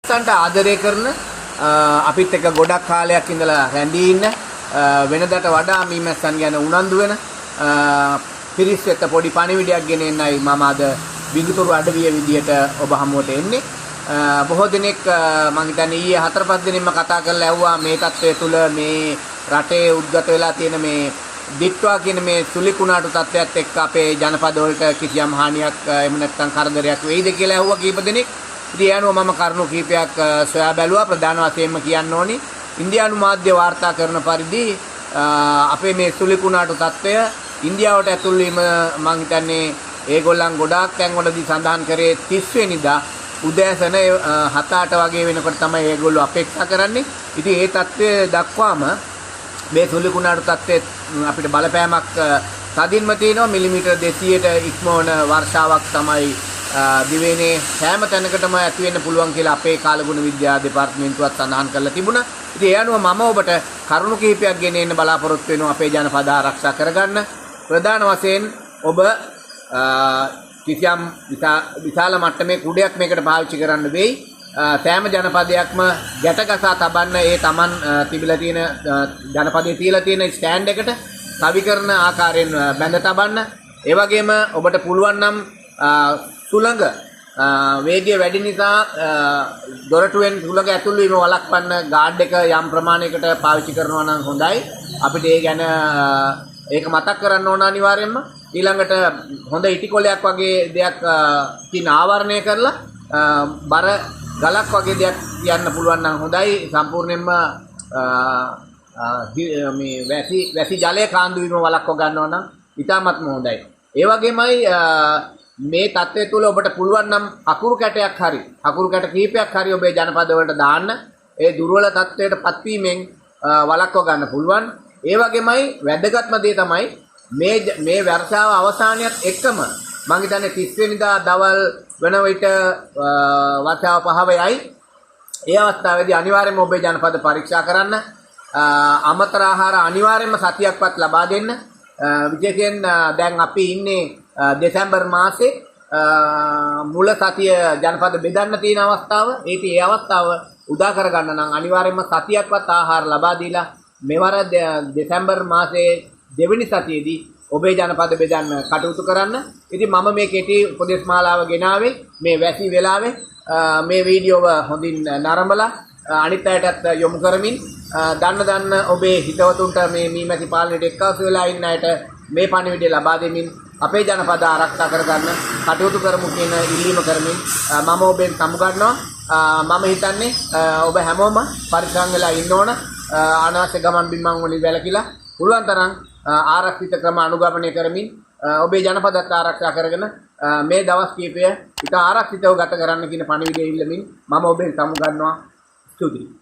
සන්ට ආදරය කරන අපිත් එක්ක ගොඩක් කාලයක් ඉඳලා රැඳී ඉන්න වෙනදට වඩා මීමැස්සන් ගැන උනන්දු වෙන පිරිස් වෙත පොඩි පණිවිඩයක් ගෙන එන්නයි මම අද විගුතුරු අඩවිය විදියට ඔබ හමුවට එන්නේ. බොහෝ දිනෙක මම හිතන්නේ ඊයේ 4-5 දිනෙකම කතා කරලා ඇහුවා මේ තත්ත්වය තුල මේ රටේ උද්ගත වෙලා තියෙන මේ දිට්වා කියන මේ සුලිකුණාටු තත්ත්වයක් එක්ක අපේ ජනපද වලට කිසියම් හානියක් එහෙම නැත්නම් කරදරයක් වෙයිද කියලා ඇහුවා කීප දෙනෙක්. ඉතින් යනවා මම කරුණු කීපයක් සොයා බැලුවා. ප්‍රධාන වශයෙන්ම කියන්න ඕනි ඉන්දියානු මාධ්‍ය වාර්තා කරන පරිදි අපේ මේ සුලිකුණාටු තත්ත්වය ඉන්දියාවට ඇතුල් වීම මම හිතන්නේ ඒගොල්ලන් ගොඩාක් තැන්වලදී සඳහන් කරේ 30 වෙනිදා උදෑසන 7-8 වගේ වෙනකොට තමයි ඒගොල්ලෝ අපේක්ෂා කරන්නේ. ඉතින් ඒ තත්ත්වය දක්වාම මේ සුලිකුණාටු තත්ත්වයේ අපිට බලපෑමක් තදින්ම තියෙනවා. මිලිමීටර් 200ට ඉක්මවන වර්ෂාවක් තමයි දිවයිනේ සෑම තැනකටම ඇති වෙන්න පුළුවන් කියලා අපේ කාලගුණ විද්‍යා දෙපාර්තමේන්තුවත් සඳහන් කරලා තිබුණා. ඉතින් ඒ අනුව මම ඔබට කරුණු කිහිපයක් ගෙන එන්න බලාපොරොත්තු වෙනවා අපේ ජනපද ආරක්ෂා කරගන්න. ප්‍රධාන වශයෙන් ඔබ කිසියම් විශාල මට්ටමේ කුඩයක් මේකට පාවිච්චි කරන්න වෙයි. සෑම ජනපදයක්ම ගැටගසා තබන්න ඒ Taman තිබිලා තියෙන ජනපදයේ තියලා තියෙන ස්ටෑන්ඩ් එකට කවි කරන ආකාරයෙන් බැඳ තබන්න. ඒ වගේම ඔබට පුළුවන් නම් සුළඟ වේගය වැඩි නිසා දොරටුවෙන් සුළඟ ඇතුල් වීම වළක්වන්න ගාඩ් එක යම් ප්‍රමාණයකට පාවිච්චි කරනවා නම් හොඳයි. අපිට ඒ ගැන ඒක මතක් කරන්න ඕන අනිවාර්යයෙන්ම. ඊළඟට හොඳ ඉටිකොලයක් වගේ දෙයක් තින ආවරණය කරලා බර ගලක් වගේ දෙයක් තියන්න පුළුවන් නම් හොඳයි. සම්පූර්ණයෙන්ම මේ වැසි ජලය කාන්දු වීම වළක්ව ගන්නවා නම් ඉතාමත්ම හොඳයි. ඒ වගේමයි මේ තත්ත්වය තුළ ඔබට පුළුවන් නම් අකුරු කැටයක් හරි අකුරු කැට කිහිපයක් හරි ඔබේ ජනපද වලට දාන්න. ඒ දුර්වල තත්ත්වයට පත්වීමෙන් වළක්ව ගන්න පුළුවන්. ඒ වගේමයි වැදගත්ම දේ තමයි මේ වර්ෂාව අවසානයත් එක්කම මම හිතන්නේ 30 වෙනිදා දවල් වෙන විට වර්ෂාව 5 වෙයි. ඒ අවස්ථාවේදී අනිවාර්යයෙන්ම ඔබේ ජනපද පරීක්ෂා කරන්න. අමතර ආහාර අනිවාර්යයෙන්ම සතියක්වත් ලබා දෙන්න. විශේෂයෙන් දැන් අපි ඉන්නේ දෙසැම්බර් මාසේ මුල සතිය ජනපද බෙදන්න තියෙන අවස්ථාව. ඒ අවස්ථාව උදා කරගන්න නම් අනිවාර්යයෙන්ම සතියක්වත් ආහාර ලබා දීලා මෙවර දෙසැම්බර් මාසේ දෙවෙනි සතියේදී ඔබේ ජනපද බෙදන්න කටයුතු කරන්න. ඉතින් මම මේ කෙටි උපදේශ මාලාව ගෙනාවේ මේ වැසි වෙලාවේ මේ වීඩියෝව හොඳින් නරඹලා අනිත් අයටත් යොමු කරමින් දන්න ඔබේ හිතවතුන්ට මේ මීමැසි පාලනයට එක්කාසු වෙලා ඉන්න අයට මේ පණිවිඩය ලබා දෙමින් අපේ ජනපද ආරක්ෂා කරගන්න කටයුතු කරමු කියන ඉල්ලීම කරමින් මම ඔබෙන් සමුගන්නවා. මම හිතන්නේ ඔබ හැමෝම පරිස්සම් වෙලා ඉන්න ඕන. අනවශ්‍ය ගමන් බිමන් වලින් වැළකීලා පුළුවන් තරම් ආරක්ෂිත ක්‍රම අනුගමනය කරමින් ඔබේ ජනපදත් ආරක්ෂා කරගෙන මේ දවස් කීපය ඉතා ආරක්ෂිතව ගත කරන්න කියන පණිවිඩය ඉල්ලමින් මම ඔබෙන් සමුගන්නවා. ස්තුතියි.